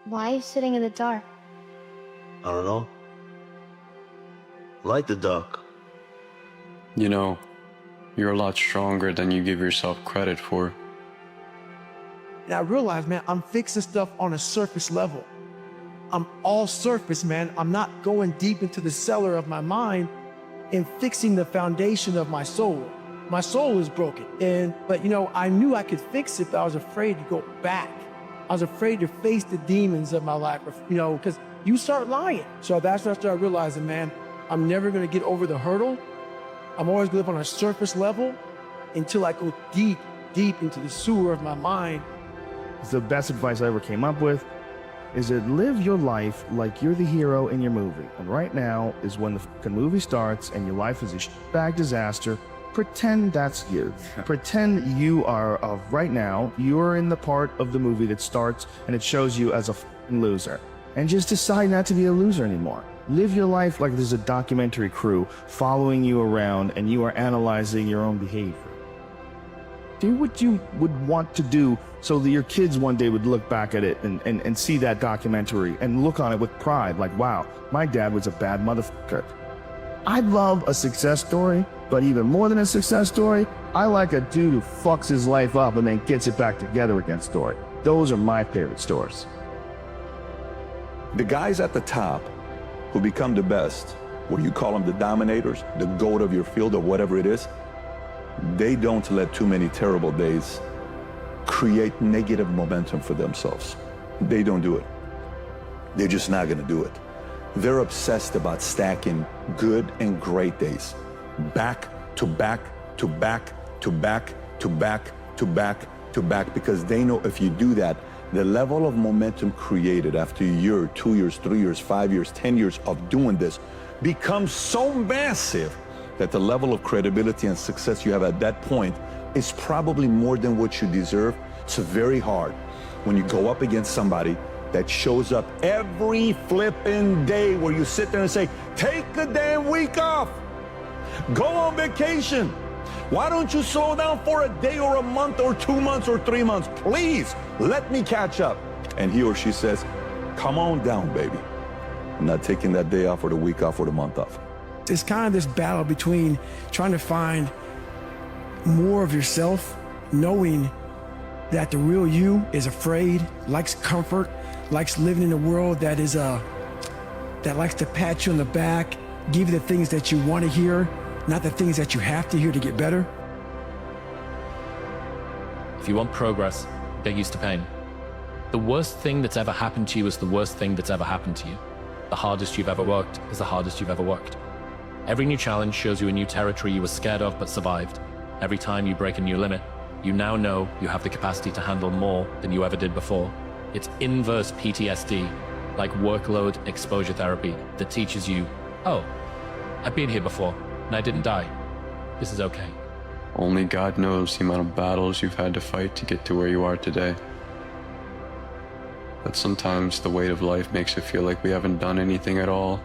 Why are you sitting in the dark? I don't know. Light the dark. You know, you're a lot stronger than you give yourself credit for. And I realized, man, I'm fixing stuff on a surface level. I'm all surface, man. I'm not going deep into the cellar of my mind and fixing the foundation of my soul. My soul is broken. But you know, I knew I could fix it, but I was afraid to go back. I was afraid to face the demons of my life, you know, because you start lying. So that's when I started realizing, man, I'm never gonna get over the hurdle. I'm always gonna live on a surface level until I go deep, deep into the sewer of my mind. The best advice I ever came up with is that live your life like you're the hero in your movie. And right now is when the fucking movie starts and your life is a shitbag disaster. Pretend that's you. Pretend you are, right now, you're in the part of the movie that starts and it shows you as a fucking loser. And just decide not to be a loser anymore. Live your life like there's a documentary crew following you around and you are analyzing your own behavior. Do what you would want to do so that your kids one day would look back at it and see that documentary and look on it with pride, like, wow, my dad was a bad motherfucker. I love a success story, but even more than a success story, I like a dude who fucks his life up and then gets it back together again story. Those are my favorite stories. The guys at the top who become the best, what you call them, the dominators, the GOAT of your field or whatever it is, they don't let too many terrible days create negative momentum for themselves. They don't do it. They're just not gonna do it. They're obsessed about stacking good and great days, back to back to back to back to back to back to back, because they know if you do that, the level of momentum created after a year, 2 years, 3 years, 5 years, 10 years of doing this becomes so massive that the level of credibility and success you have at that point is probably more than what you deserve. It's very hard when you go up against somebody that shows up every flipping day where you sit there and say, take a damn week off, go on vacation. Why don't you slow down for a day or a month or 2 months or 3 months? Please, let me catch up. And he or she says, come on down, baby. I'm not taking that day off or the week off or the month off. It's kind of this battle between trying to find more of yourself, knowing that the real you is afraid, likes comfort, likes living in a world that is that likes to pat you on the back, give you the things that you want to hear, not the things that you have to hear to get better. If you want progress, get used to pain. The worst thing that's ever happened to you is the worst thing that's ever happened to you. The hardest you've ever worked is the hardest you've ever worked. Every new challenge shows you a new territory you were scared of but survived. Every time you break a new limit, you now know you have the capacity to handle more than you ever did before. It's inverse PTSD, like workload exposure therapy, that teaches you, oh, I've been here before and I didn't die. This is okay. Only God knows the amount of battles you've had to fight to get to where you are today. But sometimes the weight of life makes it feel like we haven't done anything at all,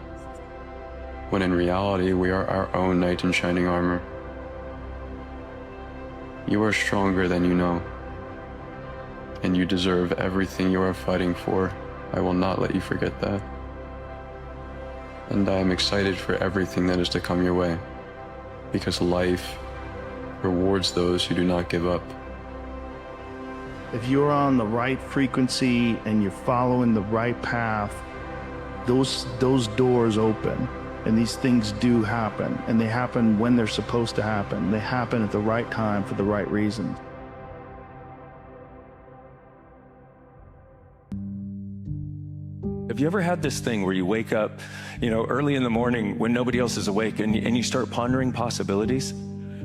when in reality we are our own knight in shining armor. You are stronger than you know, and you deserve everything you are fighting for. I will not let you forget that. And I am excited for everything that is to come your way, because life rewards those who do not give up. If you're on the right frequency and you're following the right path, those doors open. And these things do happen, and they happen when they're supposed to happen. They happen at the right time for the right reasons. Have you ever had this thing where you wake up, early in the morning when nobody else is awake and you start pondering possibilities?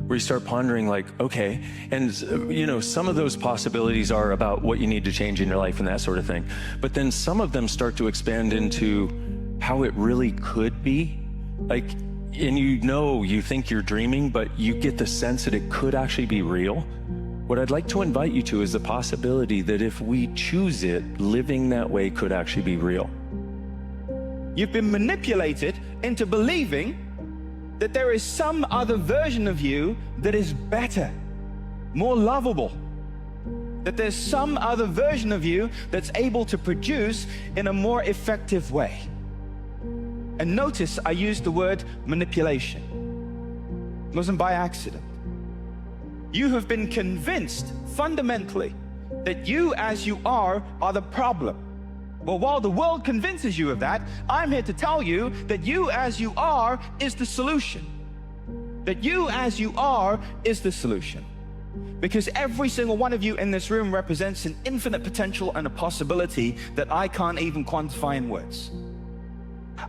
Where you start pondering like, okay, and some of those possibilities are about what you need to change in your life and that sort of thing. But then some of them start to expand into how it really could be. And you think you're dreaming, but you get the sense that it could actually be real. What I'd like to invite you to is the possibility that if we choose it, living that way could actually be real. You've been manipulated into believing that there is some other version of you that is better, more lovable, that there's some other version of you that's able to produce in a more effective way. And notice I used the word manipulation. It wasn't by accident. You have been convinced fundamentally that you as you are the problem. Well, while the world convinces you of that, I'm here to tell you that you as you are is the solution. That you as you are is the solution. Because every single one of you in this room represents an infinite potential and a possibility that I can't even quantify in words.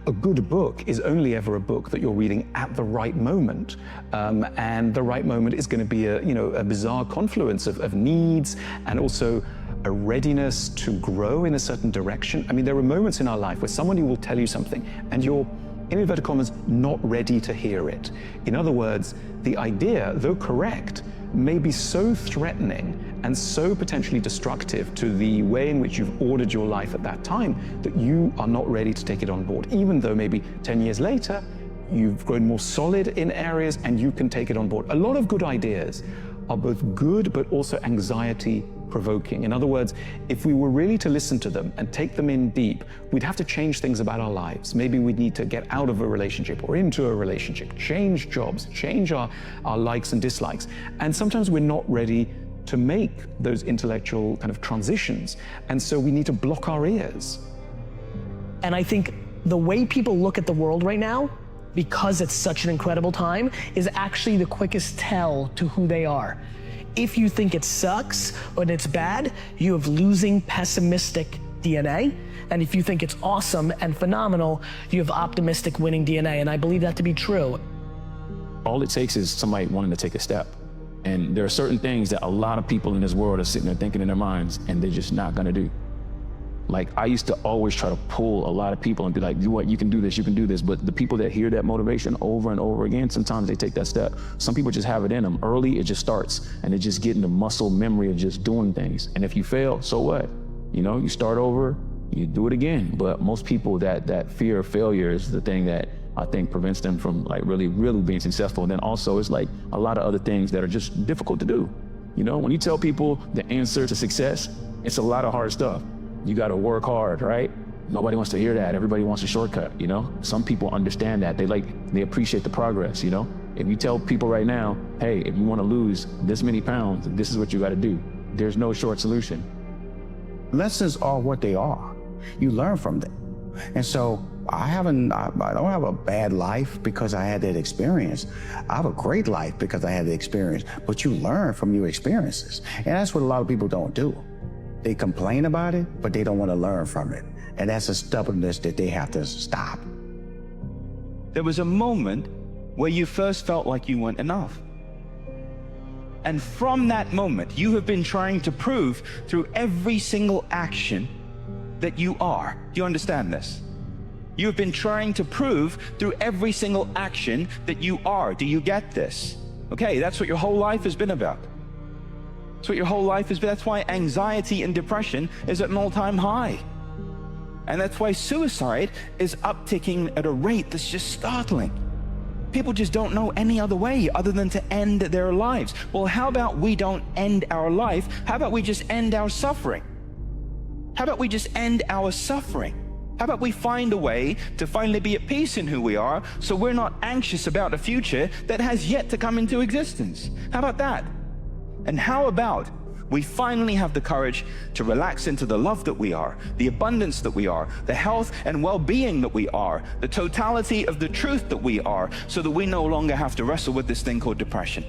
A good book is only ever a book that you're reading at the right moment, and the right moment is going to be a bizarre confluence of needs and also a readiness to grow in a certain direction. I mean, there are moments in our life where somebody will tell you something and you're, in inverted commas, not ready to hear it. In other words, the idea, though correct, may be so threatening and so potentially destructive to the way in which you've ordered your life at that time that you are not ready to take it on board, even though maybe 10 years later you've grown more solid in areas and you can take it on board. A lot of good ideas are both good but also anxiety provoking. In other words, if we were really to listen to them and take them in deep, we'd have to change things about our lives. Maybe we'd need to get out of a relationship or into a relationship, change jobs, change our likes and dislikes. And sometimes we're not ready to make those intellectual kind of transitions. And so we need to block our ears. And I think the way people look at the world right now, because it's such an incredible time, is actually the quickest tell to who they are. If you think it sucks or it's bad, you have losing pessimistic DNA. And if you think it's awesome and phenomenal, you have optimistic winning DNA. And I believe that to be true. All it takes is somebody wanting to take a step. And there are certain things that a lot of people in this world are sitting there thinking in their minds and they're just not gonna do. Like, I used to always try to pull a lot of people and be like, you what, you can do this, you can do this. But the people that hear that motivation over and over again, sometimes they take that step. Some people just have it in them. Early, it just starts and they just get in the muscle memory of just doing things. And if you fail, so what? You know, you start over, you do it again. But most people, that fear of failure is the thing that I think prevents them from like really being successful. And then also it's like a lot of other things that are just difficult to do. You know, when you tell people the answer to success, it's a lot of hard stuff. You got to work hard, right? Nobody wants to hear that. Everybody wants a shortcut, you know? Some people understand that. They appreciate the progress, you know? If you tell people right now, hey, if you want to lose this many pounds, this is what you got to do. There's no short solution. Lessons are what they are. You learn from them. And so I don't have a bad life because I had that experience. I have a great life because I had the experience, but you learn from your experiences. And that's what a lot of people don't do. They complain about it, but they don't want to learn from it. And that's a stubbornness that they have to stop. There was a moment where you first felt like you weren't enough. And from that moment, you have been trying to prove through every single action that you are. Do you understand this? You have been trying to prove through every single action that you are. Do you get this? Okay, that's what your whole life has been about. That's what your whole life has been. That's why anxiety and depression is at an all-time high. And that's why suicide is upticking at a rate that's just startling. People just don't know any other way other than to end their lives. Well, how about we don't end our life? How about we just end our suffering? How about we just end our suffering? How about we find a way to finally be at peace in who we are so we're not anxious about a future that has yet to come into existence? How about that? And how about we finally have the courage to relax into the love that we are, the abundance that we are, the health and well-being that we are, the totality of the truth that we are, so that we no longer have to wrestle with this thing called depression?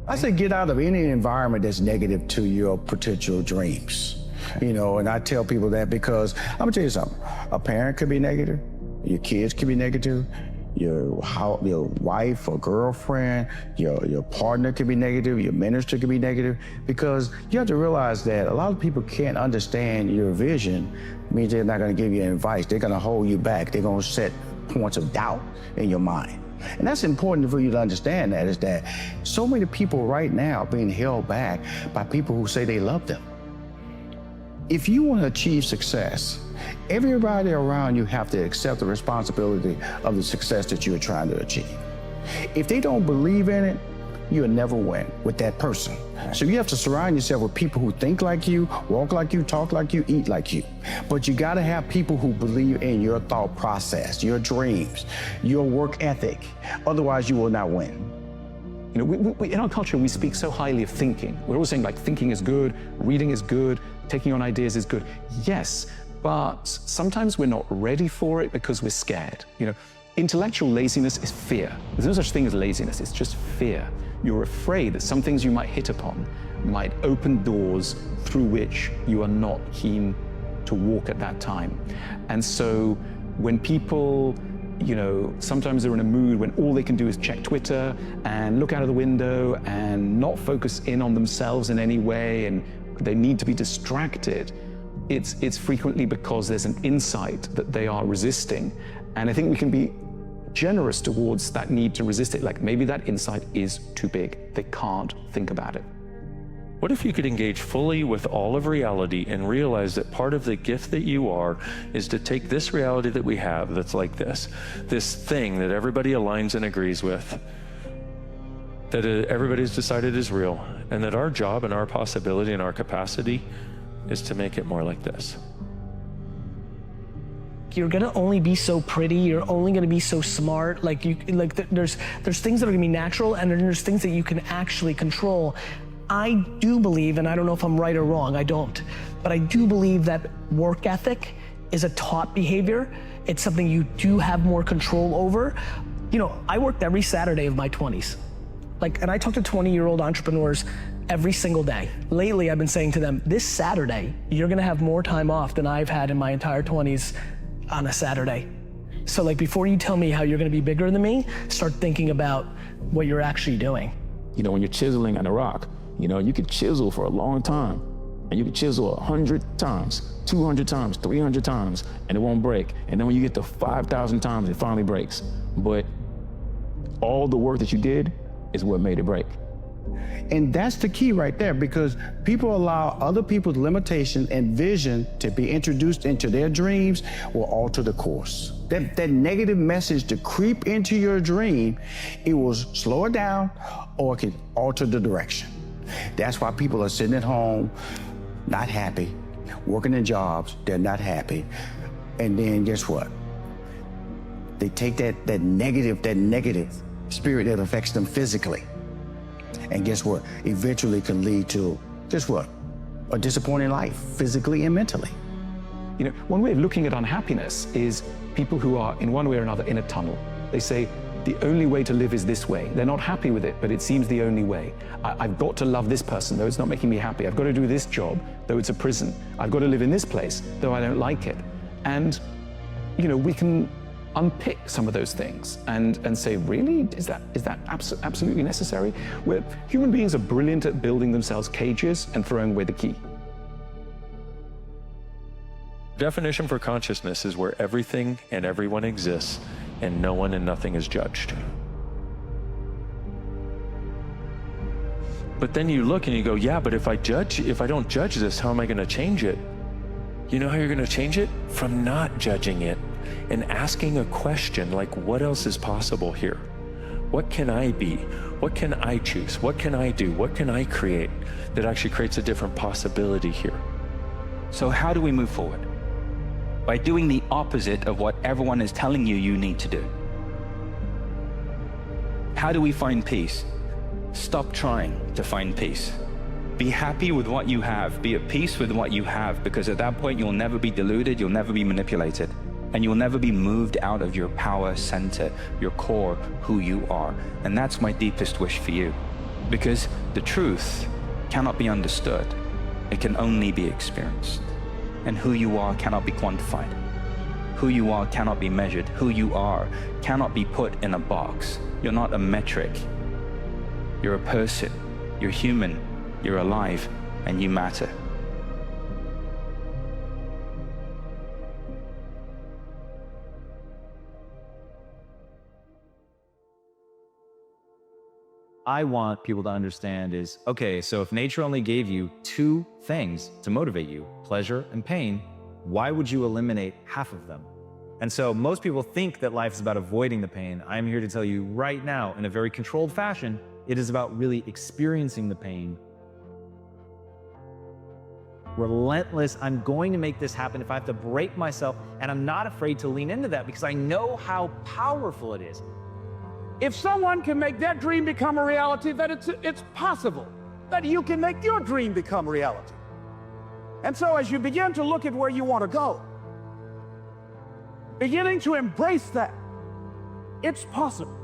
I say get out of any environment that's negative to your potential dreams. You know, and I tell people that because I'm gonna tell you something. A parent could be negative, your kids could be negative, your wife or girlfriend, your partner could be negative, your minister could be negative, because you have to realize that a lot of people can't understand your vision. It means they're not going to give you advice. They're going to hold you back. They're going to set points of doubt in your mind. And that's important for you to understand, that is that so many people right now are being held back by people who say they love them. If you want to achieve success, everybody around you have to accept the responsibility of the success that you're trying to achieve. If they don't believe in it, you'll never win with that person. So you have to surround yourself with people who think like you, walk like you, talk like you, eat like you. But you gotta have people who believe in your thought process, your dreams, your work ethic. Otherwise, you will not win. You know, in our culture, we speak so highly of thinking. We're always saying like thinking is good, reading is good, taking on ideas is good. Yes, but sometimes we're not ready for it because we're scared. You know, intellectual laziness is fear. There's no such thing as laziness, it's just fear. You're afraid that some things you might hit upon might open doors through which you are not keen to walk at that time. And so when people, you know, sometimes they're in a mood when all they can do is check Twitter and look out of the window and not focus in on themselves in any way, and they need to be distracted, it's frequently because there's an insight that they are resisting. And I think we can be generous towards that need to resist it. Like maybe that insight is too big. They can't think about it. What if you could engage fully with all of reality and realize that part of the gift that you are is to take this reality that we have that's like this thing that everybody aligns and agrees with, that everybody's decided is real, and that our job and our possibility and our capacity is to make it more like this. You're gonna only be so pretty, you're only gonna be so smart, there's things that are gonna be natural, and then there's things that you can actually control. I do believe, and I don't know if I'm right or wrong, I don't, but I do believe that work ethic is a taught behavior. It's something you do have more control over. You know, I worked every Saturday of my 20s. And I talk to 20-year-old entrepreneurs every single day. Lately, I've been saying to them, this Saturday, you're gonna have more time off than I've had in my entire 20s on a Saturday. So before you tell me how you're gonna be bigger than me, start thinking about what you're actually doing. You know, when you're chiseling on a rock, you know, you could chisel for a long time, and you could chisel 100 times, 200 times, 300 times, and it won't break. And then when you get to 5,000 times, it finally breaks. But all the work that you did is what made it break. And that's the key right there, because people allow other people's limitations and vision to be introduced into their dreams will alter the course. That negative message to creep into your dream, it will slow it down or it can alter the direction. That's why people are sitting at home, not happy, working in jobs, they're not happy. And then guess what? They take that negative spirit that affects them physically. And guess what? Eventually can lead to, guess what? A disappointing life, physically and mentally. You know, one way of looking at unhappiness is people who are in one way or another in a tunnel. They say, the only way to live is this way. They're not happy with it, but it seems the only way. I've got to love this person, though it's not making me happy. I've got to do this job, though it's a prison. I've got to live in this place, though I don't like it. And, you know, we can unpick some of those things and say, really, is that absolutely necessary? Where human beings are brilliant at building themselves cages and throwing away the key. Definition for consciousness is where everything and everyone exists and no one and nothing is judged. But then you look and you go, yeah, but if I don't judge this, how am I going to change it? You know how you're going to change it? From not judging it and asking a question like, what else is possible here? What can I be? What can I choose? What can I do? What can I create that actually creates a different possibility here? So how do we move forward? By doing the opposite of what everyone is telling you you need to do. How do we find peace? Stop trying to find peace. Be happy with what you have. Be at peace with what you have, because at that point you'll never be deluded, you'll never be manipulated, and you'll never be moved out of your power center, your core, who you are. And that's my deepest wish for you, because the truth cannot be understood. It can only be experienced. And who you are cannot be quantified. Who you are cannot be measured. Who you are cannot be put in a box. You're not a metric. You're a person. You're human. You're alive, and you matter. I want people to understand is, okay, so if nature only gave you two things to motivate you, pleasure and pain, why would you eliminate half of them? And so most people think that life is about avoiding the pain. I'm here to tell you right now, in a very controlled fashion, It is about really experiencing the pain. Relentless, I'm going to make this happen if I have to break myself, and I'm not afraid to lean into that because I know how powerful it is. If someone can make their dream become a reality, then it's possible that you can make your dream become reality. And so as you begin to look at where you want to go, beginning to embrace that, it's possible.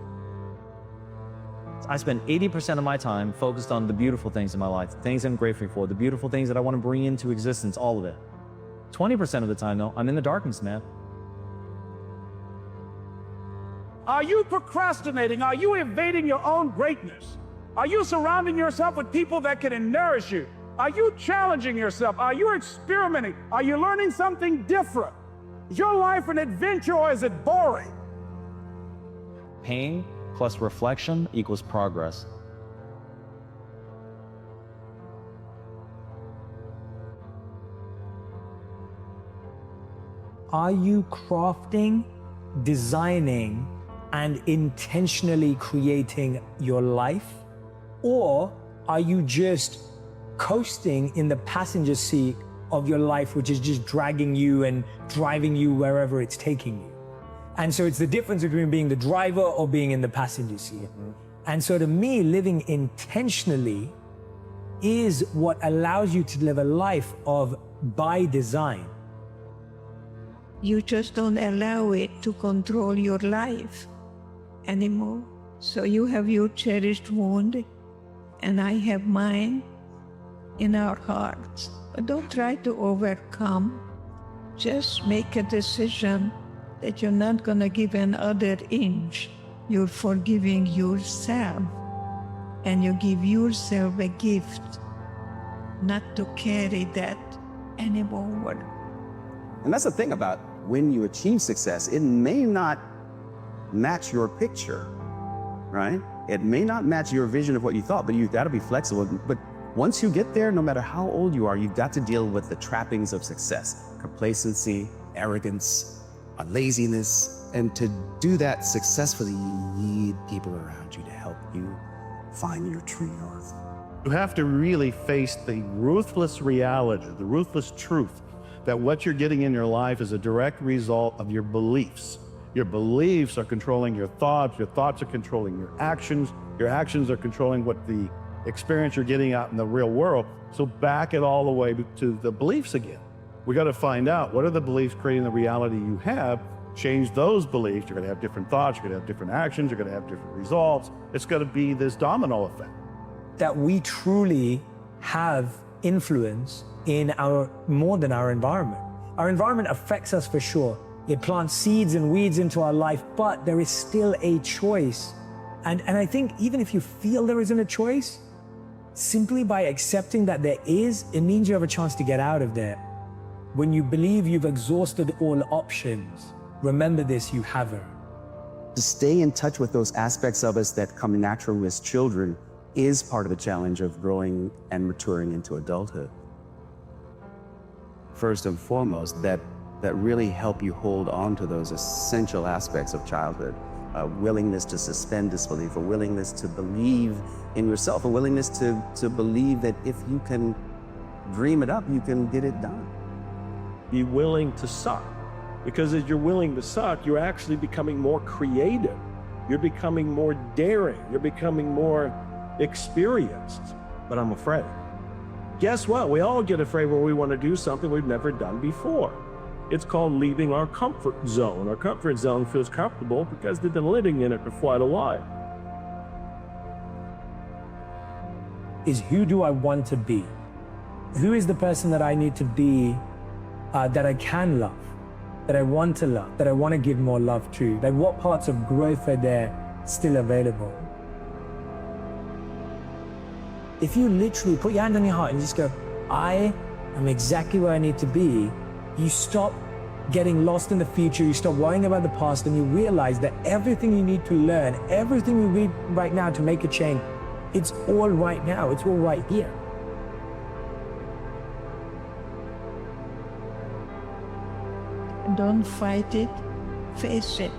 I spend 80% of my time focused on the beautiful things in my life, the things I'm grateful for, the beautiful things that I want to bring into existence, all of it. 20% of the time, though, I'm in the darkness, man. Are you procrastinating? Are you evading your own greatness? Are you surrounding yourself with people that can nourish you? Are you challenging yourself? Are you experimenting? Are you learning something different? Is your life an adventure or is it boring? Pain plus reflection equals progress. Are you crafting, designing, and intentionally creating your life? Or are you just coasting in the passenger seat of your life, which is just dragging you and driving you wherever it's taking you? And so it's the difference between being the driver or being in the passenger seat. And so to me, living intentionally is what allows you to live a life of by design. You just don't allow it to control your life anymore. So you have your cherished wound, and I have mine in our hearts. But don't try to overcome. Just make a decision that you're not going to give another inch. You're forgiving yourself, and you give yourself a gift not to carry that anymore. And that's the thing about when you achieve success, it may not match your picture, right? It may not match your vision of what you thought, but you've got to be flexible. But once you get there, no matter how old you are, you've got to deal with the trappings of success: complacency, arrogance, laziness. And to do that successfully, you need people around you to help you find your true north. You have to really face the ruthless reality, the ruthless truth, that what you're getting in your life is a direct result of your beliefs. Your beliefs are controlling your thoughts are controlling your actions are controlling what the experience you're getting out in the real world. So back it all the way to the beliefs again. We got to find out, what are the beliefs creating the reality you have? Change those beliefs. You're going to have different thoughts, you're going to have different actions, you're going to have different results. It's going to be this domino effect. That we truly have influence in more than our environment. Our environment affects us for sure. It plants seeds and weeds into our life, but there is still a choice. And I think even if you feel there isn't a choice, simply by accepting that there is, it means you have a chance to get out of there. When you believe you've exhausted all options, remember this, you haven't. To stay in touch with those aspects of us that come natural as children is part of the challenge of growing and maturing into adulthood. First and foremost, that really help you hold on to those essential aspects of childhood. A willingness to suspend disbelief, a willingness to believe in yourself, a willingness to believe that if you can dream it up, you can get it done. Be willing to suck. Because as you're willing to suck, you're actually becoming more creative. You're becoming more daring. You're becoming more experienced. But I'm afraid. Guess what? We all get afraid when we want to do something we've never done before. It's called leaving our comfort zone. Our comfort zone feels comfortable because they've been living in it for quite a while. Is who do I want to be? Who is the person that I need to be that I can love, that I want to love, that I want to give more love to? Like, what parts of growth are there still available? If you literally put your hand on your heart and just go, I am exactly where I need to be, you stop getting lost in the future, you stop worrying about the past, and you realize that everything you need to learn, everything you need right now to make a change, it's all right now, it's all right here. Don't fight it, face it.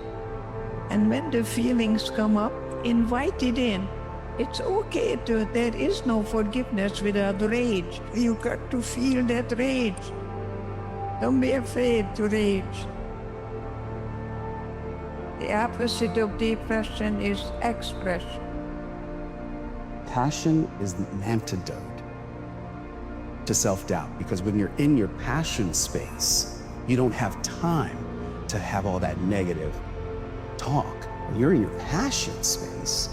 And when the feelings come up, invite it in. It's okay to, there is no forgiveness without rage. You got to feel that rage. Don't be afraid to rage. The opposite of depression is expression. Passion is the antidote to self-doubt, because when you're in your passion space, you don't have time to have all that negative talk. When you're in your passion space,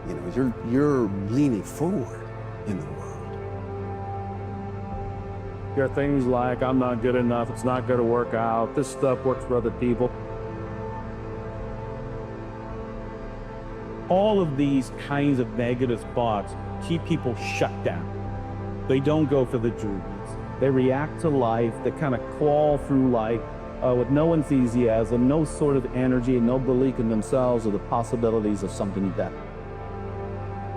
you know, you're leaning forward in the world. There are things like, I'm not good enough, it's not going to work out, this stuff works for other people. All of these kinds of negative thoughts keep people shut down. They don't go for the dreams. They react to life, they kind of crawl through life with no enthusiasm, no sort of energy, no belief in themselves or the possibilities of something better.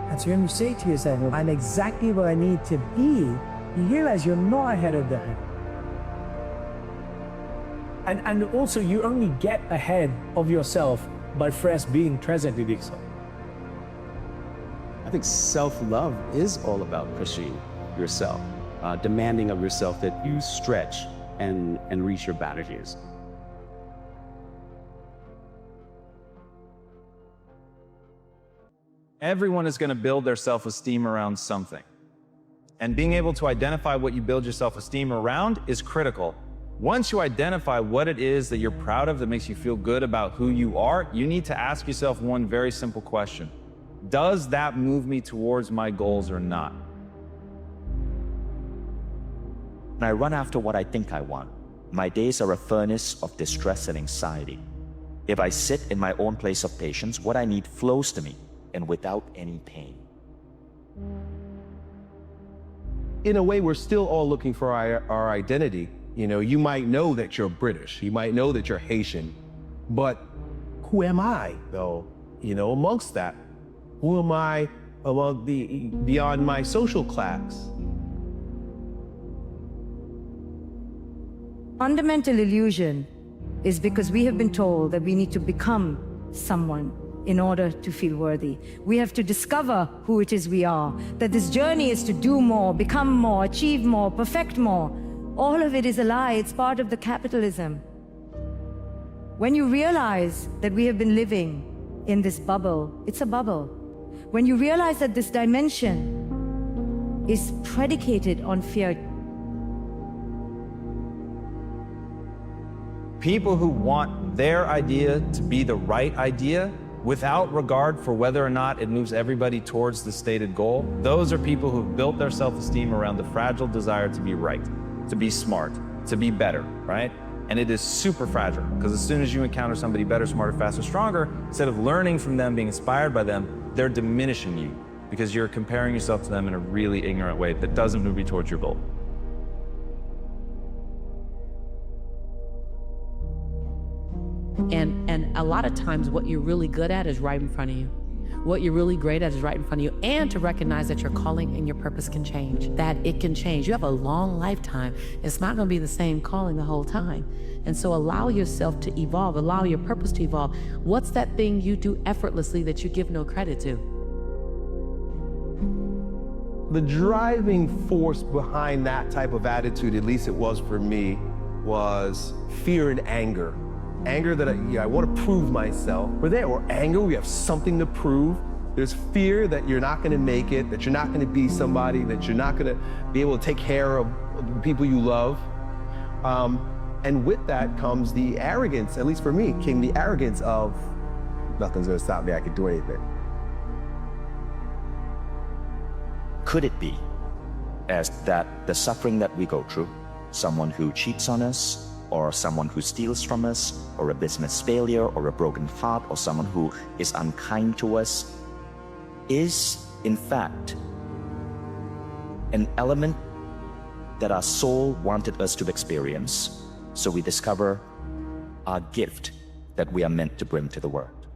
And so when you say to yourself, I'm exactly where I need to be, you realize you're not ahead of that. And also, you only get ahead of yourself by first being present with yourself. I think self-love is all about pushing yourself, demanding of yourself that you stretch and reach your boundaries. Everyone is going to build their self-esteem around something. And being able to identify what you build your self-esteem around is critical. Once you identify what it is that you're proud of that makes you feel good about who you are, you need to ask yourself one very simple question. Does that move me towards my goals or not? When I run after what I think I want, my days are a furnace of distress and anxiety. If I sit in my own place of patience, what I need flows to me, and without any pain. In a way, we're still all looking for our identity. You know, you might know that you're British, you might know that you're Haitian, but who am I, though, you know, amongst that? Who am I among beyond my social class? Fundamental illusion is because we have been told that we need to become someone in order to feel worthy. We have to discover who it is we are, that this journey is to do more, become more, achieve more, perfect more. All of it is a lie. It's part of the capitalism. When you realize that we have been living in this bubble, it's a bubble. When you realize that this dimension is predicated on fear. People who want their idea to be the right idea without regard for whether or not it moves everybody towards the stated goal, those are people who've built their self-esteem around the fragile desire to be right, to be smart, to be better, right? And it is super fragile, because as soon as you encounter somebody better, smarter, faster, stronger, instead of learning from them, being inspired by them, they're diminishing you because you're comparing yourself to them in a really ignorant way that doesn't move you towards your goal. And a lot of times what you're really good at is right in front of you. What you're really great at is right in front of you, and to recognize that your calling and your purpose can change, that it can change. You have a long lifetime. It's not going to be the same calling the whole time. And so allow yourself to evolve, allow your purpose to evolve. What's that thing you do effortlessly that you give no credit to? The driving force behind that type of attitude, at least it was for me, was fear and anger. Anger that I want to prove myself. We're there, we're angry, we have something to prove. There's fear that you're not going to make it, that you're not going to be somebody, that you're not going to be able to take care of the people you love. And with that comes the arrogance, at least for me, came the arrogance of, nothing's going to stop me, I can do anything. Could it be as that the suffering that we go through, someone who cheats on us, or someone who steals from us, or a business failure, or a broken heart, or someone who is unkind to us, is in fact an element that our soul wanted us to experience, so we discover our gift that we are meant to bring to the world.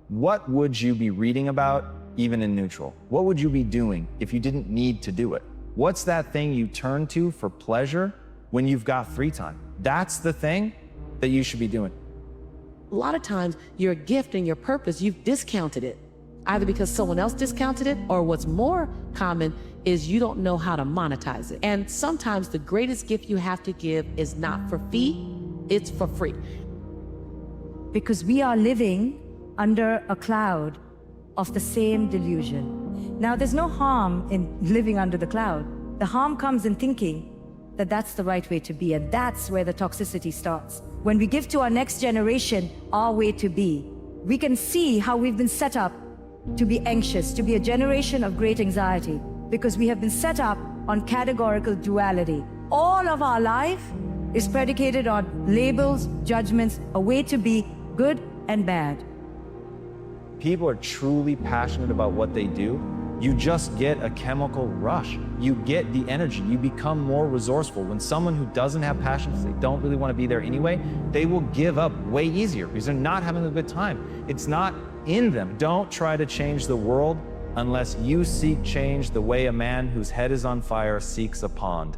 What would you be reading about, even in neutral? What would you be doing if you didn't need to do it? What's that thing you turn to for pleasure when you've got free time? That's the thing that you should be doing. A lot of times your gift and your purpose, you've discounted it. either because someone else discounted it, or what's more common is you don't know how to monetize it. And sometimes the greatest gift you have to give is not for fee, it's for free. Because we are living under a cloud of the same delusion. Now, there's no harm in living under the cloud. The harm comes in thinking that that's the right way to be, and that's where the toxicity starts. When we give to our next generation our way to be, we can see how we've been set up to be anxious, to be a generation of great anxiety, because we have been set up on categorical duality. All of our life is predicated on labels, judgments, a way to be good and bad. People are truly passionate about what they do. You just get a chemical rush. You get the energy. You become more resourceful. When someone who doesn't have passion, because they don't really want to be there anyway, they will give up way easier because they're not having a good time. It's not in them. Don't try to change the world unless you seek change the way a man whose head is on fire seeks a pond.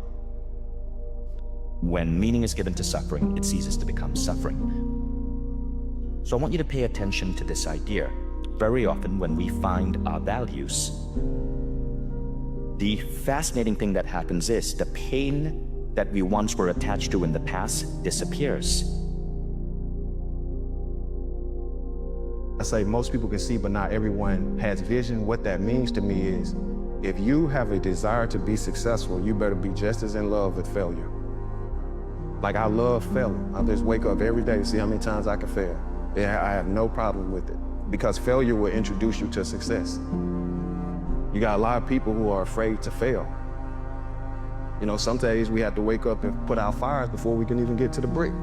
When meaning is given to suffering, it ceases to become suffering. So I want you to pay attention to this idea. Very often when we find our values, the fascinating thing that happens is the pain that we once were attached to in the past disappears. I say most people can see, but not everyone has vision. What that means to me is, if you have a desire to be successful, you better be just as in love with failure. Like, I love failing. I just wake up every day to see how many times I can fail. Yeah, I have no problem with it, because failure will introduce you to success. You got a lot of people who are afraid to fail. You know, some days we have to wake up and put out fires before we can even get to the brick.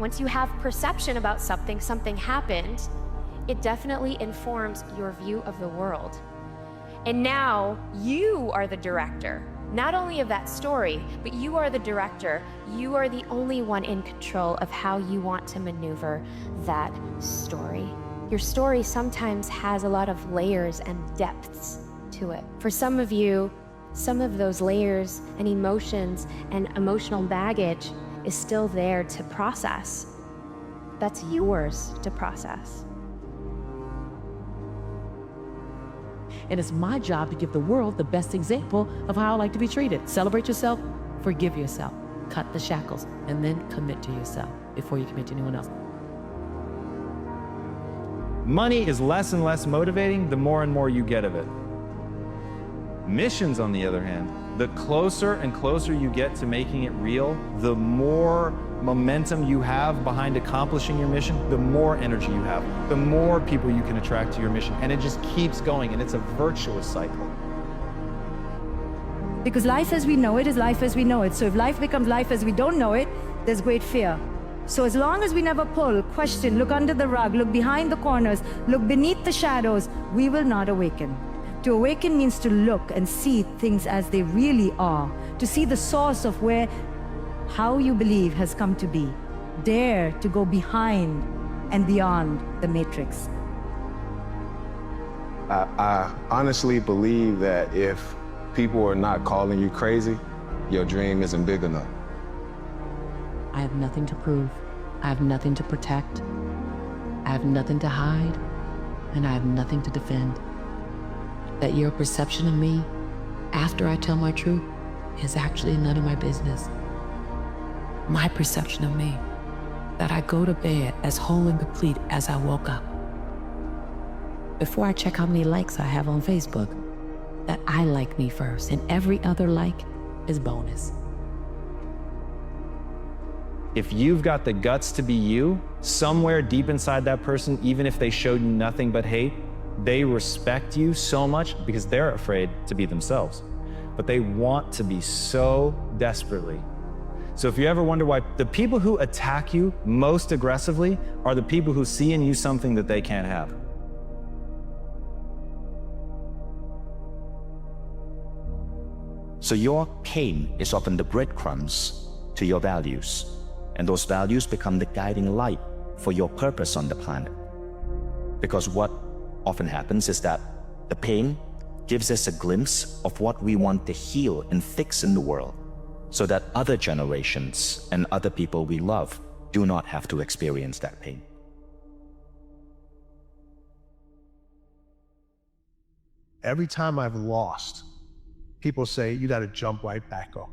Once you have perception about something, something happened, it definitely informs your view of the world. And now you are the director, not only of that story, but you are the director. You are the only one in control of how you want to maneuver that story. Your story sometimes has a lot of layers and depths to it. For some of you, some of those layers and emotions and emotional baggage is still there to process. That's yours to process. And it's my job to give the world the best example of how I like to be treated. Celebrate yourself, forgive yourself, cut the shackles, and then commit to yourself before you commit to anyone else. Money is less and less motivating the more and more you get of it. Missions, on the other hand, the closer and closer you get to making it real, the more momentum you have behind accomplishing your mission, the more energy you have, the more people you can attract to your mission. And it just keeps going, and it's a virtuous cycle. Because life as we know it is life as we know it. So if life becomes life as we don't know it, there's great fear. So as long as we never pull, question, look under the rug, look behind the corners, look beneath the shadows, we will not awaken. To awaken means to look and see things as they really are, to see the source of where, how you believe has come to be. Dare to go behind and beyond the matrix. I honestly believe that if people are not calling you crazy, your dream isn't big enough. I have nothing to prove. I have nothing to protect. I have nothing to hide. And I have nothing to defend. That your perception of me, after I tell my truth, is actually none of my business. My perception of me, that I go to bed as whole and complete as I woke up. Before I check how many likes I have on Facebook, that I like me first, and every other like is bonus. If you've got the guts to be you, somewhere deep inside that person, even if they showed you nothing but hate, they respect you so much because they're afraid to be themselves. But they want to be so desperately. So if you ever wonder why the people who attack you most aggressively are the people who see in you something that they can't have. So your pain is often the breadcrumbs to your values, and those values become the guiding light for your purpose on the planet. Because what often happens is that the pain gives us a glimpse of what we want to heal and fix in the world, so that other generations and other people we love do not have to experience that pain. Every time I've lost, people say, you got to jump right back up.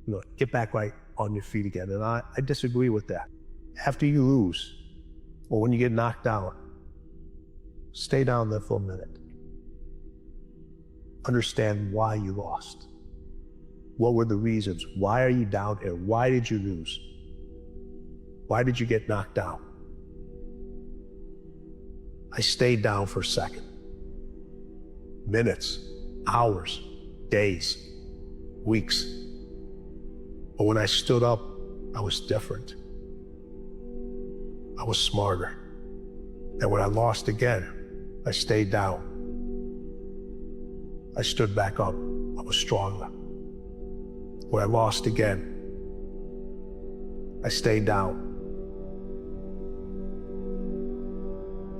You know, get back right on your feet again. And I disagree with that. After you lose, or when you get knocked down, stay down there for a minute. Understand why you lost. What were the reasons? Why are you down there? Why did you lose? Why did you get knocked down? I stayed down for a second. Minutes, hours, days, weeks. But when I stood up, I was different. I was smarter. And when I lost again, I stayed down. I stood back up. I was stronger. When I lost again, I stayed down.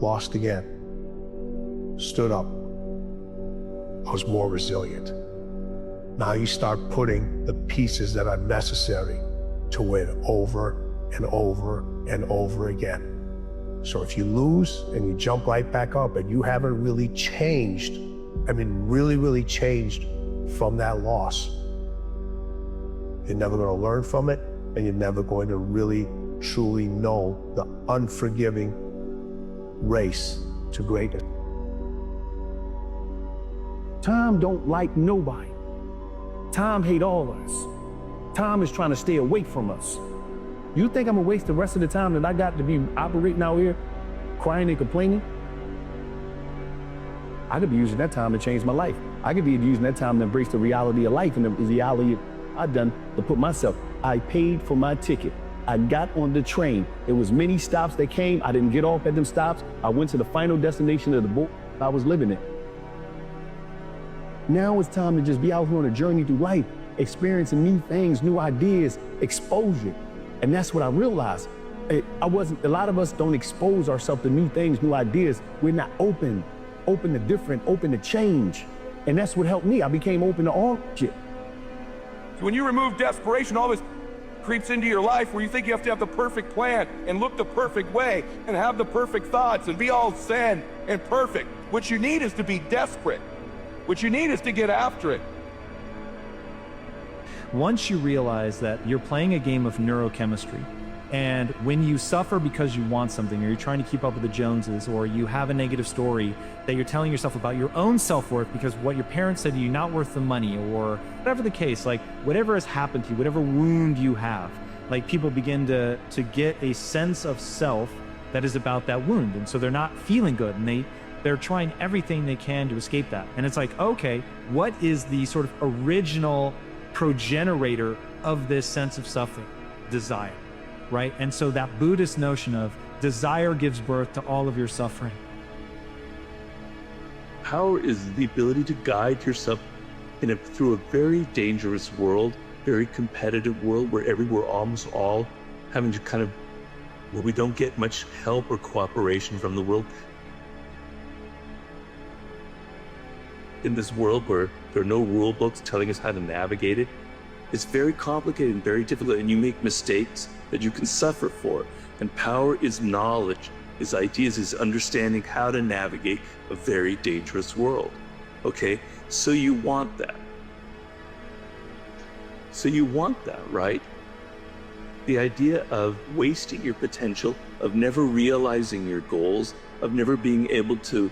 Lost again. Stood up. I was more resilient. Now you start putting the pieces that are necessary to win over and over and over again. So if you lose and you jump right back up and you haven't really changed, I mean, really changed from that loss, you're never going to learn from it, and you're never going to really, truly know the unforgiving race to greatness. Time don't like nobody. Time hate all of us. Time is trying to stay away from us. You think I'm gonna waste the rest of the time that I got to be operating out here, crying and complaining? I could be using that time to change my life. I could be using that time to embrace the reality of life and the reality I've done to put myself. I paid for my ticket. I got on the train. There was many stops that came. I didn't get off at them stops. I went to the final destination of the boat I was living in. Now it's time to just be out here on a journey through life, experiencing new things, new ideas, exposure. And that's what I realized. A lot of us don't expose ourselves to new things, new ideas. We're not open to different, open to change. And that's what helped me. I became open to all shit. When you remove desperation, all this creeps into your life where you think you have to have the perfect plan and look the perfect way and have the perfect thoughts and be all zen and perfect. What you need is to be desperate. What you need is to get after it. Once you realize that you're playing a game of neurochemistry, and when you suffer because you want something, or you're trying to keep up with the Joneses, or you have a negative story that you're telling yourself about your own self-worth because what your parents said to you, not worth the money, or whatever the case, like whatever has happened to you, whatever wound you have, like people begin to get a sense of self that is about that wound. And so they're not feeling good, and they're trying everything they can to escape that. And it's like, okay, what is the sort of original progenerator of this sense of suffering? Desire, right? And so that Buddhist notion of desire gives birth to all of your suffering. Power is the ability to guide yourself through a very dangerous world, very competitive world where we're almost all having to where we don't get much help or cooperation from the world. In this world where there are no rule books telling us how to navigate it, it's very complicated and very difficult, and you make mistakes that you can suffer for. And power is knowledge, is ideas, is understanding how to navigate a very dangerous world. Okay, so you want that. So you want that, right? The idea of wasting your potential, of never realizing your goals, of never being able to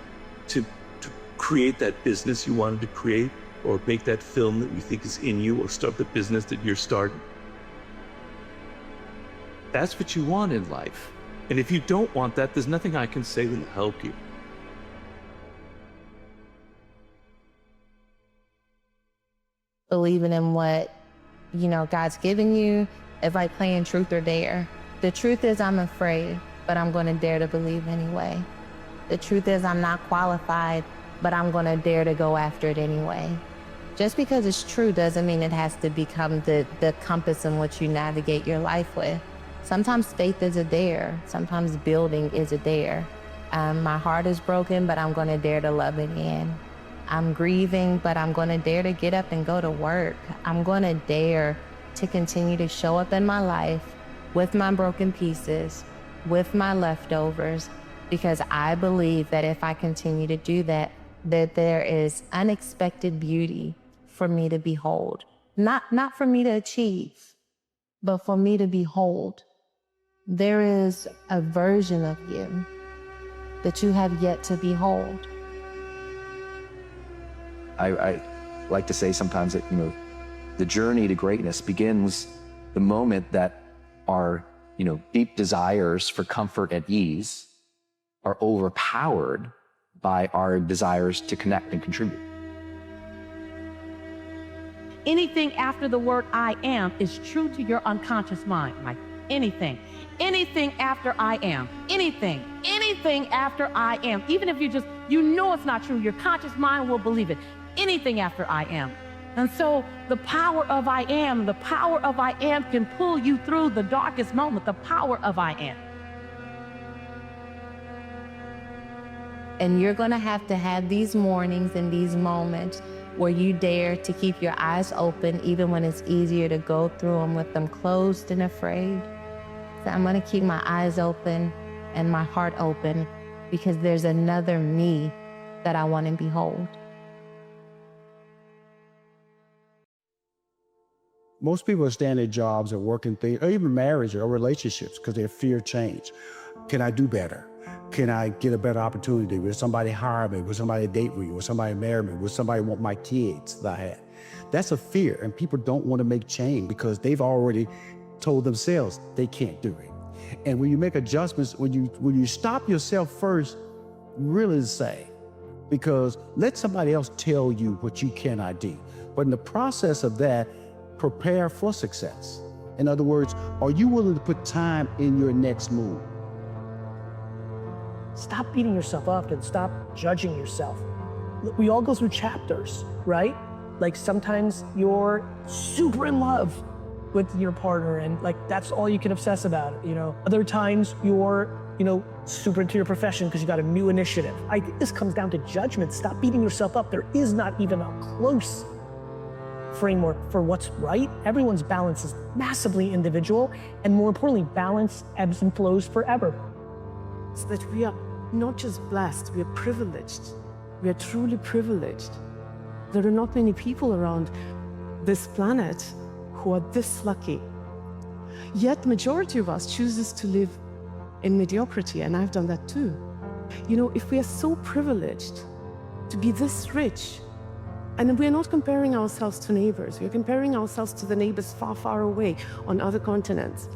create that business you wanted to create, or make that film that you think is in you, or start the business that you're starting. That's what you want in life. And if you don't want that, there's nothing I can say that will help you. Believing in what, God's given you is like playing truth or dare. The truth is I'm afraid, but I'm going to dare to believe anyway. The truth is I'm not qualified, but I'm going to dare to go after it anyway. Just because it's true doesn't mean it has to become the compass in which you navigate your life with. Sometimes faith is a dare. Sometimes building is a dare. My heart is broken, but I'm going to dare to love again. I'm grieving, but I'm going to dare to get up and go to work. I'm going to dare to continue to show up in my life with my broken pieces, with my leftovers, because I believe that if I continue to do that, that there is unexpected beauty for me to behold. Not for me to achieve, but for me to behold. There is a version of you that you have yet to behold. I like to say sometimes that, the journey to greatness begins the moment that our, deep desires for comfort and ease are overpowered by our desires to connect and contribute. Anything after the word I am is true to your unconscious mind, Mike. Anything after I am, anything after I am, even if you know it's not true, your conscious mind will believe it. Anything after I am. And so the power of I am can pull you through the darkest moment, the power of I am. And you're gonna have to have these mornings and these moments where you dare to keep your eyes open even when it's easier to go through them with them closed and afraid. So I'm gonna keep my eyes open and my heart open because there's another me that I wanna behold. Most people stay in their jobs or working things, or even marriage or relationships, because they fear change. Can I do better? Can I get a better opportunity? Will somebody hire me? Will somebody date me? Will somebody marry me? Will somebody want my kids that I had? That's a fear, and people don't want to make change because they've already told themselves they can't do it. And when you make adjustments, when you stop yourself first, really say, because let somebody else tell you what you cannot do. But in the process of that, prepare for success. In other words, are you willing to put time in your next move? Stop beating yourself up and stop judging yourself. We all go through chapters, right? Like sometimes you're super in love with your partner and like that's all you can obsess about, Other times you're, super into your profession because you got a new initiative. I think this comes down to judgment. Stop beating yourself up. There is not even a close framework for what's right. Everyone's balance is massively individual, and more importantly, balance ebbs and flows forever. So that we are not just blessed, we are privileged. We are truly privileged. There are not many people around this planet who are this lucky. Yet majority of us chooses to live in mediocrity, and I've done that too. If we are so privileged to be this rich, and we're not comparing ourselves to neighbors, we're comparing ourselves to the neighbors far, far away on other continents,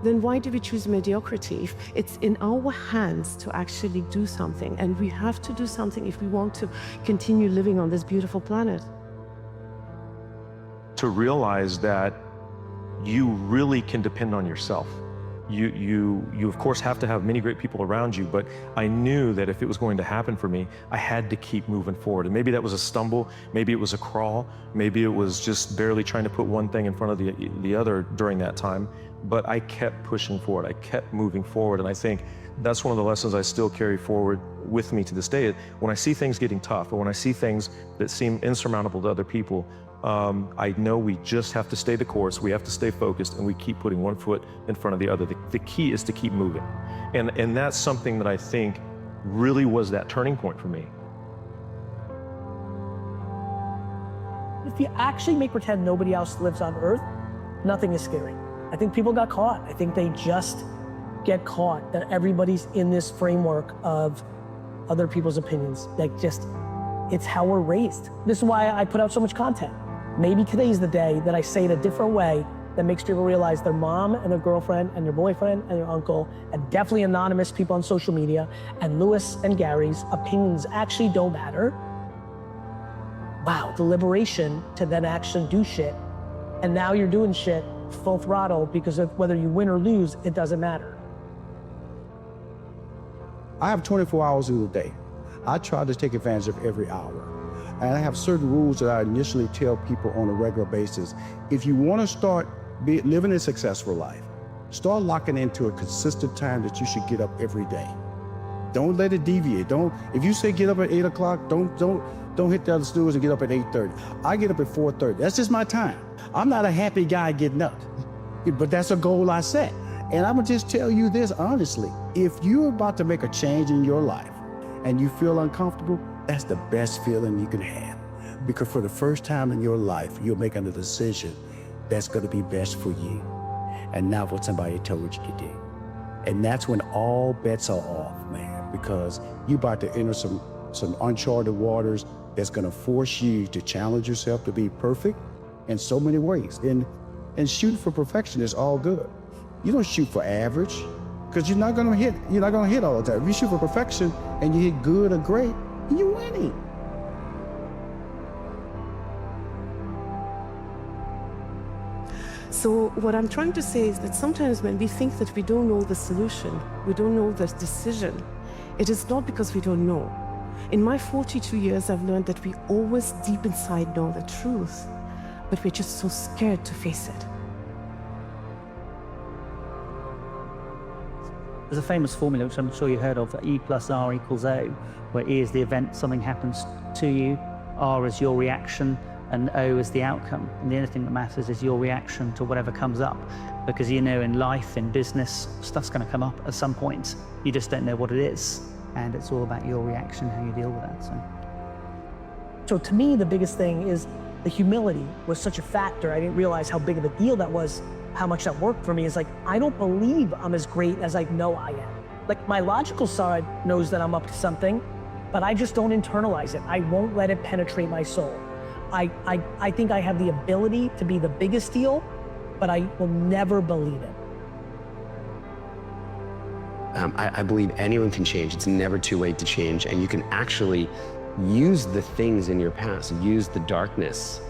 then why do we choose mediocrity? It's in our hands to actually do something, and we have to do something if we want to continue living on this beautiful planet. To realize that you really can depend on yourself. You of course have to have many great people around you, but I knew that if it was going to happen for me, I had to keep moving forward. And maybe that was a stumble, maybe it was a crawl, maybe it was just barely trying to put one thing in front of the other during that time, but I kept pushing forward, I kept moving forward. And I think that's one of the lessons I still carry forward with me to this day. When I see things getting tough, or when I see things that seem insurmountable to other people, I know we just have to stay the course, we have to stay focused, and we keep putting one foot in front of the other. The key is to keep moving. And that's something that I think really was that turning point for me. If you actually make pretend nobody else lives on Earth, nothing is scary. I think people got caught. I think they just get caught that everybody's in this framework of other people's opinions. It's how we're raised. This is why I put out so much content. Maybe today's the day that I say it a different way that makes people realize their mom and their girlfriend and their boyfriend and their uncle, and definitely anonymous people on social media, and Louis and Gary's opinions actually don't matter. Wow, the liberation to then actually do shit. And now you're doing shit full throttle because of whether you win or lose, it doesn't matter. I have 24 hours in the day. I try to take advantage of every hour. And I have certain rules that I initially tell people on a regular basis. If you want to start living a successful life, start locking into a consistent time that you should get up every day. Don't let it deviate. If you say get up at 8 o'clock, don't hit the other snooze and get up at 8:30. I get up at 4:30. That's just my time. I'm not a happy guy getting up, but that's a goal I set. And I'm gonna just tell you this honestly. If you're about to make a change in your life and you feel uncomfortable, That's the best feeling you can have. Because for the first time in your life, you're making a decision that's going to be best for you, and not what somebody told you to do. And that's when all bets are off, man, because you're about to enter some uncharted waters that's going to force you to challenge yourself to be perfect in so many ways. And shooting for perfection is all good. You don't shoot for average, because you're not going to hit all the time. If you shoot for perfection and you hit good or great, you're winning. So what I'm trying to say is that sometimes when we think that we don't know the solution, we don't know the decision, it is not because we don't know. In my 42 years, I've learned that we always deep inside know the truth, but we're just so scared to face it. There's a famous formula, which I'm sure you heard of, E plus R equals O, where E is the event, something happens to you, R is your reaction, and O is the outcome. And the only thing that matters is your reaction to whatever comes up. Because you know, in life, in business, stuff's going to come up at some point. You just don't know what it is. And it's all about your reaction, how you deal with that. So to me, the biggest thing is the humility was such a factor. I didn't realize how big of a deal that was, how much that worked for me. Is like, I don't believe I'm as great as I know I am. Like, my logical side knows that I'm up to something, but I just don't internalize it. I won't let it penetrate my soul. I think I have the ability to be the biggest deal, but I will never believe it. I believe anyone can change. It's never too late to change, and you can actually use the things in your past, use the darkness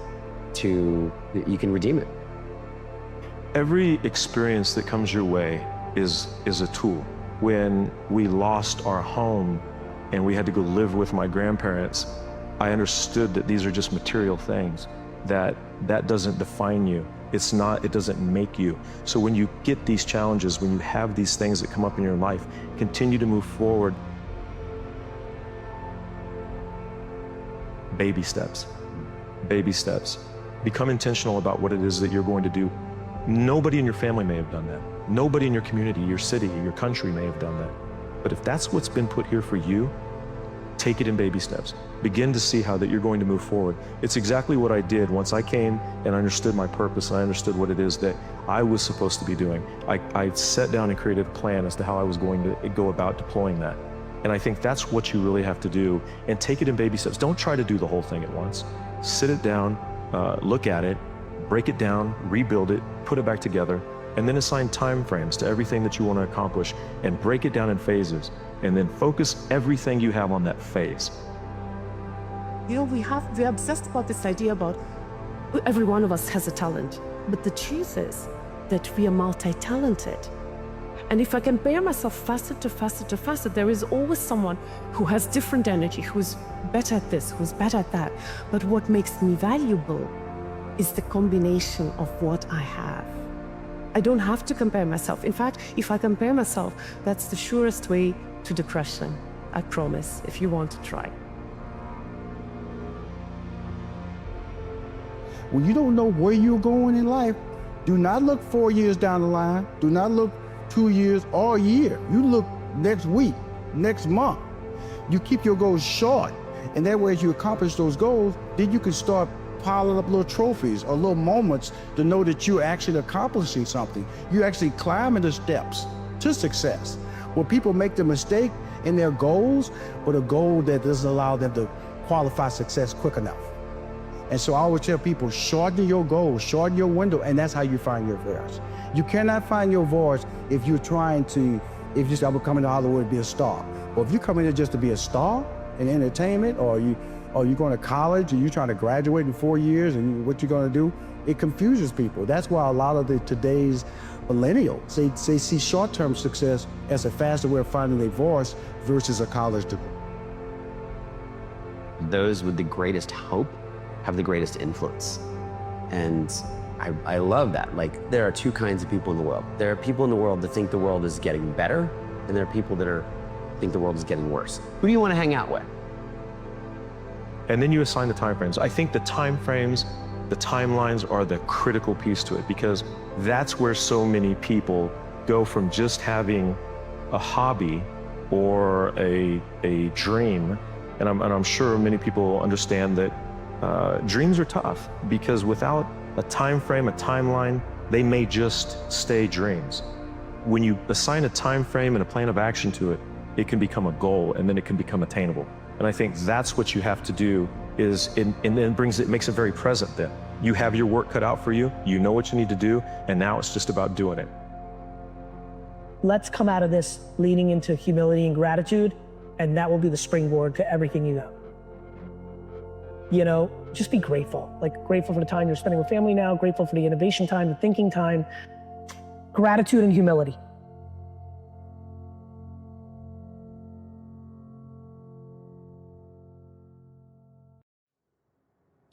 you can redeem it. Every experience that comes your way is a tool. When we lost our home and we had to go live with my grandparents, I understood that these are just material things, that doesn't define you. It doesn't make you. So when you get these challenges, when you have these things that come up in your life, continue to move forward. Baby steps, baby steps. Become intentional about what it is that you're going to do. Nobody in your family may have done that. Nobody in your community, your city, your country may have done that. But if that's what's been put here for you, take it in baby steps. Begin to see how that you're going to move forward. It's exactly what I did once I came and understood my purpose and I understood what it is that I was supposed to be doing. I sat down and created a plan as to how I was going to go about deploying that. And I think that's what you really have to do, and take it in baby steps. Don't try to do the whole thing at once. Sit it down, look at it, break it down, rebuild it, put it back together, and then assign time frames to everything that you want to accomplish and break it down in phases, and then focus everything you have on that phase. You know, we're obsessed about this idea about every one of us has a talent, but the truth is that we are multi-talented. And if I compare myself facet to facet to facet, there is always someone who has different energy, who's better at this, who's better at that. But what makes me valuable is the combination of what I have. I don't have to compare myself. In fact, if I compare myself, that's the surest way to depression. I promise, if you want to try. When you don't know where you're going in life, do not look 4 years down the line. Do not look 2 years or a year. You look next week, next month. You keep your goals short, and that way as you accomplish those goals, then you can start piling up little trophies or little moments to know that you're actually accomplishing something. You're actually climbing the steps to success. Where people make the mistake in their goals, but a goal that doesn't allow them to qualify success quick enough. And so I always tell people, shorten your goals, shorten your window, and that's how you find your voice. You cannot find your voice if you're trying to, if you say, I'm coming to Hollywood to be a star. Or if you come in here just to be a star in entertainment, or you're going to college and you're trying to graduate in 4 years and what you're going to do, it confuses people. That's why a lot of today's millennials, they see short-term success as a faster way of finding their voice versus a college degree. Those with the greatest hope have the greatest influence. And I love that. Like, there are two kinds of people in the world. There are people in the world that think the world is getting better, and there are people that think the world is getting worse. Who do you want to hang out with? And then you assign the time frames. I think the time frames, the timelines are the critical piece to it, because that's where so many people go from just having a hobby or a dream And I'm sure many people understand that dreams are tough, because without a time frame, a timeline, they may just stay dreams. When you assign a time frame and a plan of action to it, it can become a goal, and then it can become attainable. And I think that's what you have to do, and then makes it very present then. You have your work cut out for you, you know what you need to do, and now it's just about doing it. Let's come out of this leaning into humility and gratitude, and that will be the springboard to everything you know. You know, just be grateful. Like, grateful for the time you're spending with family now, grateful for the innovation time, the thinking time, gratitude and humility.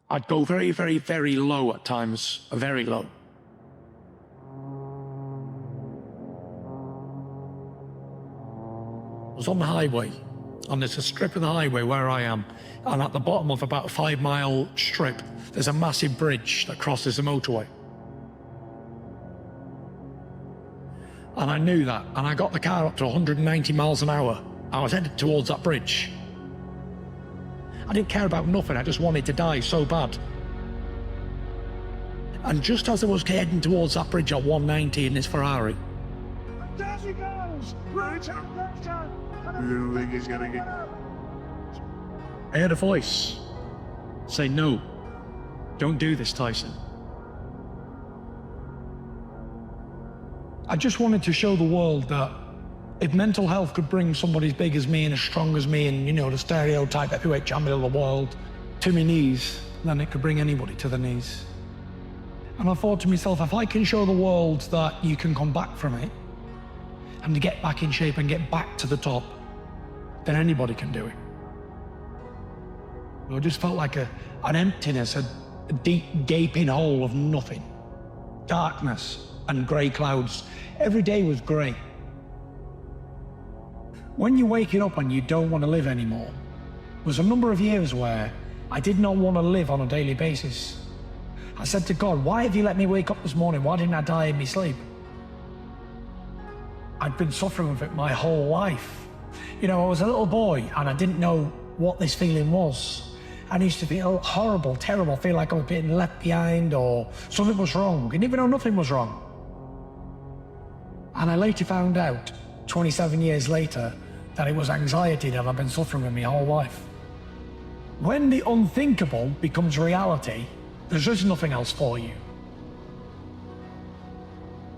I'd go very, very, very low at times, very low. I was on the highway, and there's a strip of the highway where I am, and at the bottom of about a 5-mile strip, there's a massive bridge that crosses the motorway. And I knew that, and I got the car up to 190 miles an hour. I was headed towards that bridge. I didn't care about nothing, I just wanted to die so bad. And just as I was heading towards that bridge at 190 in this Ferrari, there she goes! Right up, left up! You think he's gonna get... I heard a voice say, "No, don't do this, Tyson." I just wanted to show the world that if mental health could bring somebody as big as me and as strong as me and, you know, the stereotype heavyweight champion of the world to my knees, then it could bring anybody to the knees. And I thought to myself, if I can show the world that you can come back from it and to get back in shape and get back to the top, then anybody can do it. I just felt like an emptiness, a deep gaping hole of nothing. Darkness and grey clouds. Every day was grey. When you're waking up and you don't want to live anymore, there was a number of years where I did not want to live on a daily basis. I said to God, why have you let me wake up this morning? Why didn't I die in my sleep? I'd been suffering with it my whole life. You know, I was a little boy and I didn't know what this feeling was. I used to feel horrible, terrible, feel like I was being left behind or something was wrong, and even though nothing was wrong. And I later found out, 27 years later, that it was anxiety that I've been suffering with my whole life. When the unthinkable becomes reality, there's just nothing else for you.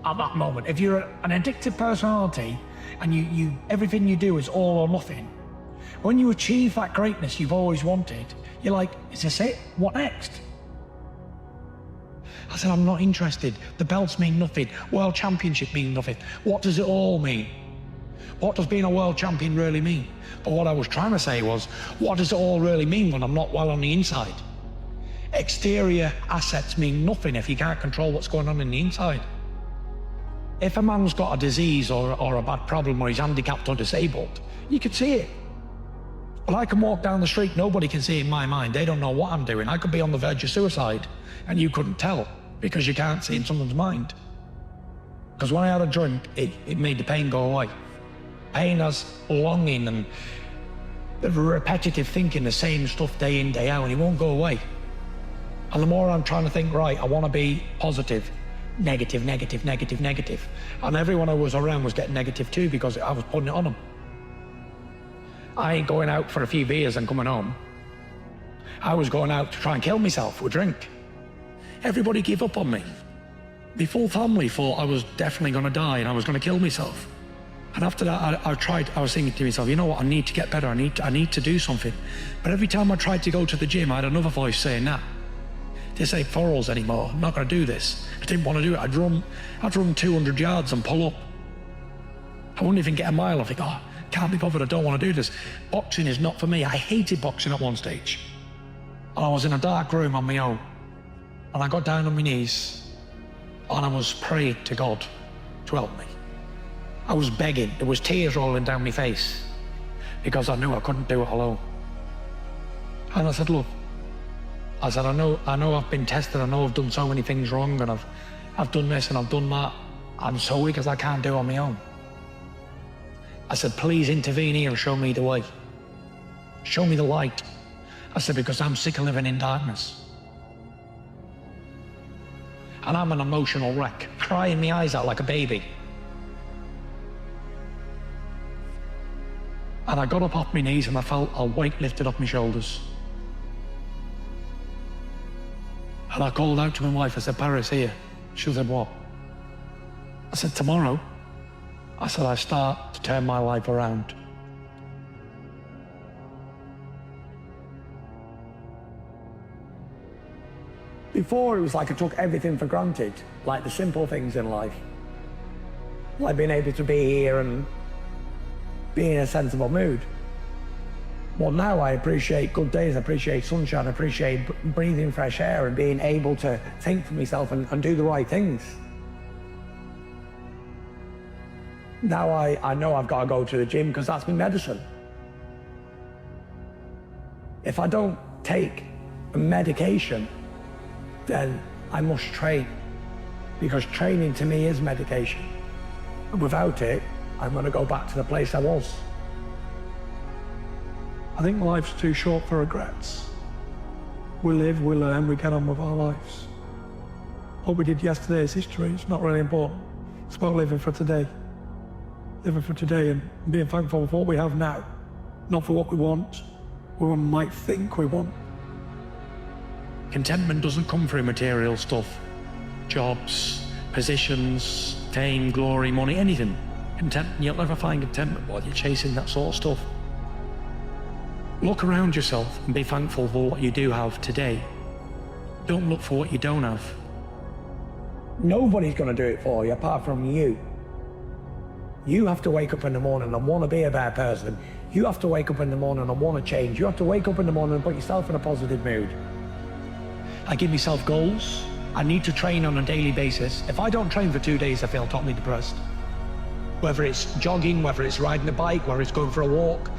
At that moment, if you're an addictive personality and everything you do is all or nothing, when you achieve that greatness you've always wanted, you're like, is this it? What next? I said, I'm not interested. The belts mean nothing. World Championship mean nothing. What does it all mean? What does being a world champion really mean? But what I was trying to say was, what does it all really mean when I'm not well on the inside? Exterior assets mean nothing if you can't control what's going on in the inside. If a man's got a disease or a bad problem or he's handicapped or disabled, you can see it. But I can walk down the street, nobody can see it in my mind. They don't know what I'm doing. I could be on the verge of suicide and you couldn't tell because you can't see in someone's mind. Because when I had a drink, it made the pain go away. Pain as longing and the repetitive thinking the same stuff day in, day out, and it won't go away. And the more I'm trying to think, right, I want to be positive, negative, negative, negative, negative. And everyone I was around was getting negative too because I was putting it on them. I ain't going out for a few beers and coming home. I was going out to try and kill myself with drink. Everybody gave up on me. My full family thought I was definitely going to die and I was going to kill myself. And after that, I was thinking to myself, you know what, I need to get better, I need to do something. But every time I tried to go to the gym, I had another voice saying, nah, this ain't for us anymore, I'm not going to do this. I didn't want to do it. I'd run 200 yards and pull up. I wouldn't even get a mile. I think, oh, can't be bothered, I don't want to do this. Boxing is not for me. I hated boxing at one stage. And I was in a dark room on my own. And I got down on my knees and I was praying to God to help me. I was begging. There was tears rolling down my face because I knew I couldn't do it alone. And I said, look, I said, I know I've been tested. I know I've done so many things wrong and I've done this and I've done that. I'm so weak as I can't do it on my own. I said, please intervene here and show me the way. Show me the light. I said, because I'm sick of living in darkness. And I'm an emotional wreck, crying my eyes out like a baby. And I got up off my knees and I felt a weight lifted off my shoulders. And I called out to my wife, I said, Paris, here. She said, what? I said, tomorrow. I said, I start to turn my life around. Before, it was like I took everything for granted, like the simple things in life. Like being able to be here and be in a sensible mood. Well, now I appreciate good days, I appreciate sunshine, I appreciate breathing fresh air and being able to think for myself and do the right things. Now I know I've got to go to the gym because that's my medicine. If I don't take a medication, then I must train, because training to me is medication. Without it, I'm going to go back to the place I was. I think life's too short for regrets. We live, we learn, we get on with our lives. What we did yesterday is history, it's not really important. It's about living for today. Living for today and being thankful for what we have now, not for what we want, what we might think we want. Contentment doesn't come through material stuff. Jobs, positions, fame, glory, money, anything. You'll never find contentment while you're chasing that sort of stuff. Look around yourself and be thankful for what you do have today. Don't look for what you don't have. Nobody's going to do it for you apart from you. You have to wake up in the morning and want to be a better person. You have to wake up in the morning and want to change. You have to wake up in the morning and put yourself in a positive mood. I give myself goals. I need to train on a daily basis. If I don't train for 2 days, I feel totally depressed. Whether it's jogging, whether it's riding a bike, whether it's going for a walk,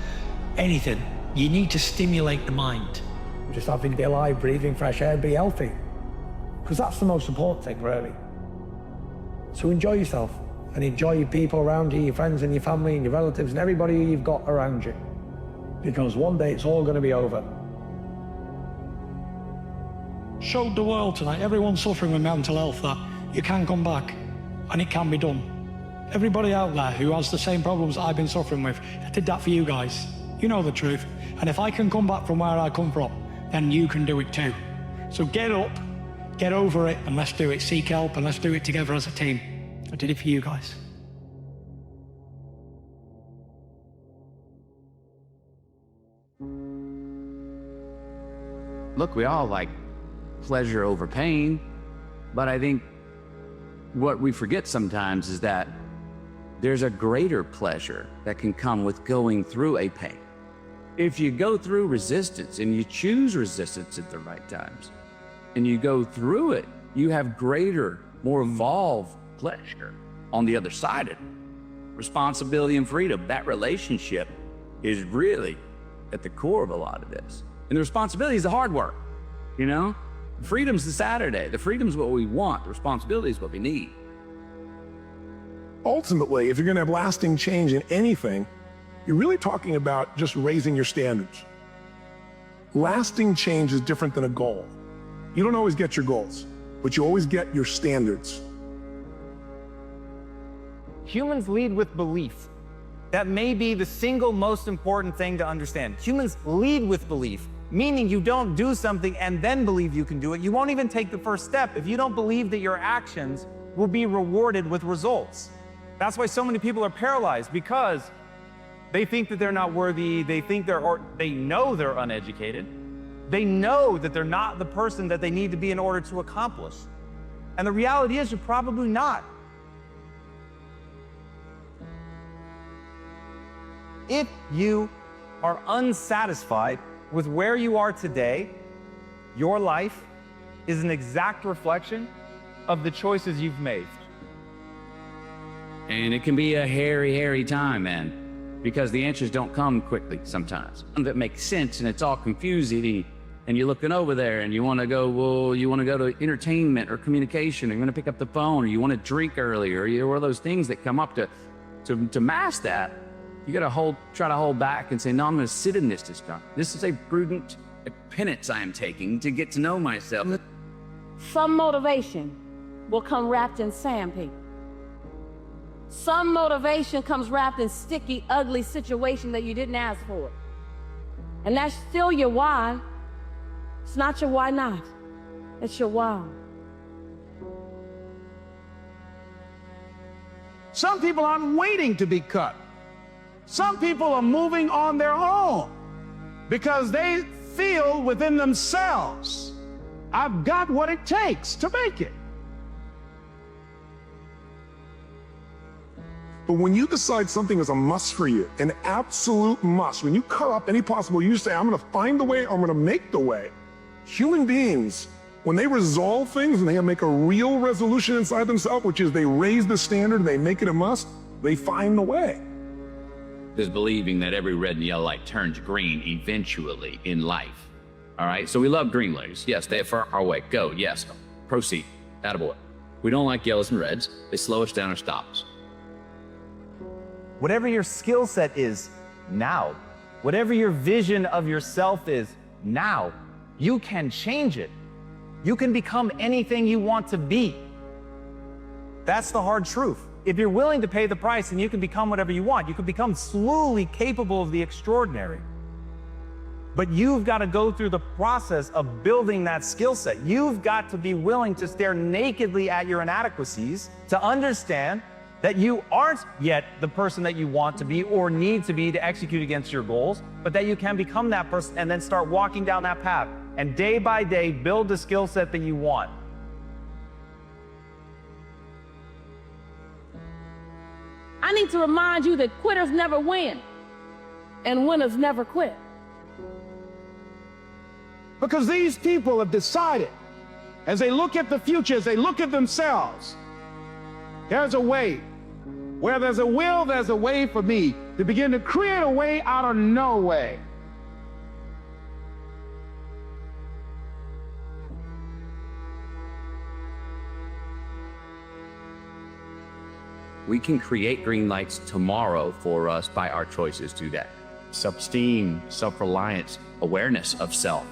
anything. You need to stimulate the mind. Just having to be alive, breathing fresh air, be healthy. Because that's the most important thing, really. So enjoy yourself and enjoy your people around you, your friends and your family and your relatives and everybody you've got around you. Because one day it's all going to be over. Showed the world tonight, everyone suffering with mental health, that you can come back and it can be done. Everybody out there who has the same problems that I've been suffering with, I did that for you guys. You know the truth. And if I can come back from where I come from, then you can do it too. So get up, get over it, and let's do it. Seek help and let's do it together as a team. I did it for you guys. Look, we all like pleasure over pain, but I think what we forget sometimes is that there's a greater pleasure that can come with going through a pain. If you go through resistance and you choose resistance at the right times and you go through it, you have greater, more evolved pleasure on the other side of it. Responsibility and freedom, that relationship is really at the core of a lot of this. And the responsibility is the hard work, you know? Freedom's the Saturday. The freedom's what we want. The responsibility is what we need. Ultimately, if you're going to have lasting change in anything, you're really talking about just raising your standards. Lasting change is different than a goal. You don't always get your goals, but you always get your standards. Humans lead with belief. That may be the single most important thing to understand. Humans lead with belief, meaning you don't do something and then believe you can do it. You won't even take the first step if you don't believe that your actions will be rewarded with results. That's why so many people are paralyzed, because they think that they're not worthy, they know they're uneducated, they know that they're not the person that they need to be in order to accomplish. And the reality is, you're probably not. If you are unsatisfied with where you are today, your life is an exact reflection of the choices you've made. And it can be a hairy, hairy time, man, because the answers don't come quickly sometimes. That makes sense, and it's all confusing, and you're looking over there and you want to go, well, you want to go to entertainment or communication, or you want to pick up the phone, or you want to drink earlier, or one of those things that come up to mask that. You gotta try to hold back and say, no, I'm gonna sit in this time. This is a prudent penance I am taking to get to know myself. Some motivation will come wrapped in sandpaper. Some motivation comes wrapped in sticky, ugly situation that you didn't ask for. And that's still your why. It's not your why not. It's your why. Some people aren't waiting to be cut. Some people are moving on their own because they feel within themselves, I've got what it takes to make it. But when you decide something is a must for you, an absolute must, when you cut up any possible, you say, I'm gonna find the way, or I'm gonna make the way. Human beings, when they resolve things and they make a real resolution inside themselves, which is they raise the standard, they make it a must, they find the way. Is believing that every red and yellow light turns green eventually in life. All right, so we love green lights. Yes, they are our way. Go, yes, proceed, attaboy. We don't like yellows and reds. They slow us down or stop us. Whatever your skill set is now, whatever your vision of yourself is now, you can change it. You can become anything you want to be. That's the hard truth. If you're willing to pay the price, then you can become whatever you want. You can become slowly capable of the extraordinary. But you've got to go through the process of building that skill set. You've got to be willing to stare nakedly at your inadequacies, to understand that you aren't yet the person that you want to be or need to be to execute against your goals, but that you can become that person and then start walking down that path and day by day build the skill set that you want. I need to remind you that quitters never win and winners never quit. Because these people have decided, as they look at the future, as they look at themselves, there's a way. Where there's a will, there's a way for me to begin to create a way out of no way. We can create green lights tomorrow for us by our choices today. Self-esteem, self-reliance, awareness of self.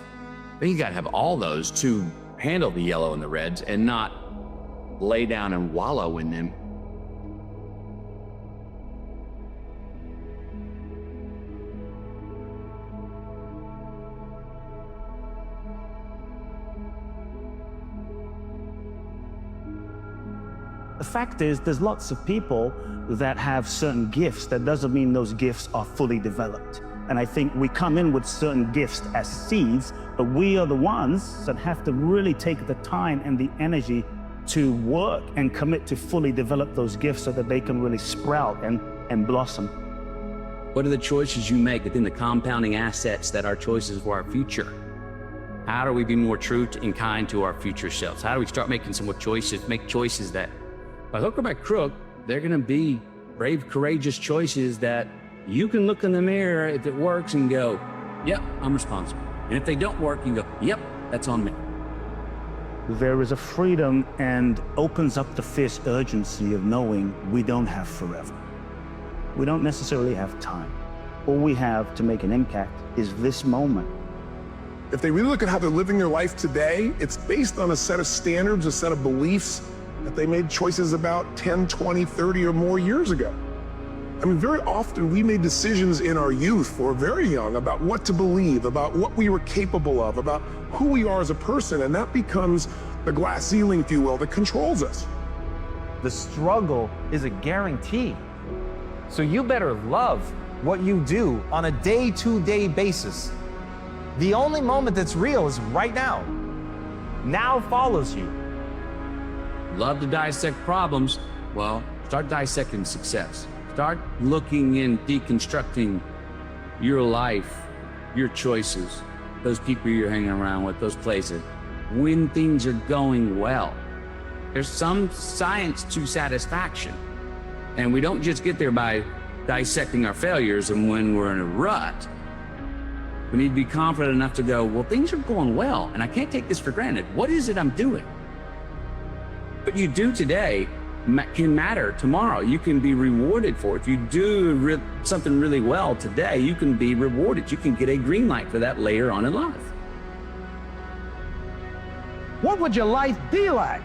Then you gotta have all those to handle the yellow and the reds and not lay down and wallow in them. The fact is, there's lots of people that have certain gifts. That doesn't mean those gifts are fully developed. And I think we come in with certain gifts as seeds, but we are the ones that have to really take the time and the energy to work and commit to fully develop those gifts so that they can really sprout and blossom. What are the choices you make within the compounding assets that are choices for our future? How do we be more true and kind to our future selves? How do we start making some more choices, make choices that by hook or by crook, they're gonna be brave, courageous choices that you can look in the mirror if it works and go, yep, I'm responsible. And if they don't work, you go, yep, that's on me. There is a freedom and opens up the fierce urgency of knowing we don't have forever. We don't necessarily have time. All we have to make an impact is this moment. If they really look at how they're living their life today, it's based on a set of standards, a set of beliefs that they made choices about 10, 20, 30 or more years ago. I mean, very often we made decisions in our youth or very young about what to believe, about what we were capable of, about who we are as a person, and that becomes the glass ceiling, if you will, that controls us. The struggle is a guarantee. So you better love what you do on a day-to-day basis. The only moment that's real is right now. Now follows you. Love to dissect problems. Well, start dissecting success. Start looking and deconstructing your life, your choices, those people you're hanging around with, those places. When things are going well, there's some science to satisfaction. And we don't just get there by dissecting our failures and when we're in a rut. We need to be confident enough to go, well, things are going well, and I can't take this for granted. What is it I'm doing? What you do today can matter tomorrow. You can be rewarded for it. If you do something really well today, you can be rewarded. You can get a green light for that later on in life. What would your life be like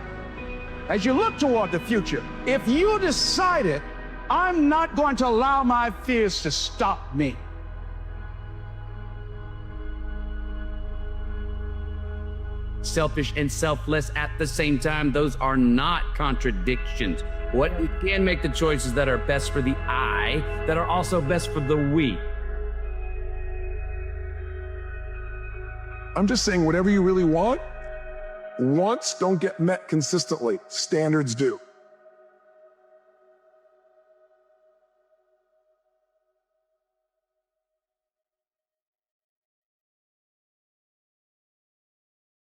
as you look toward the future if you decided, I'm not going to allow my fears to stop me? Selfish and selfless at the same time, those are not contradictions. What we can make the choices that are best for the I, that are also best for the we. I'm just saying whatever you really want, wants don't get met consistently. Standards do.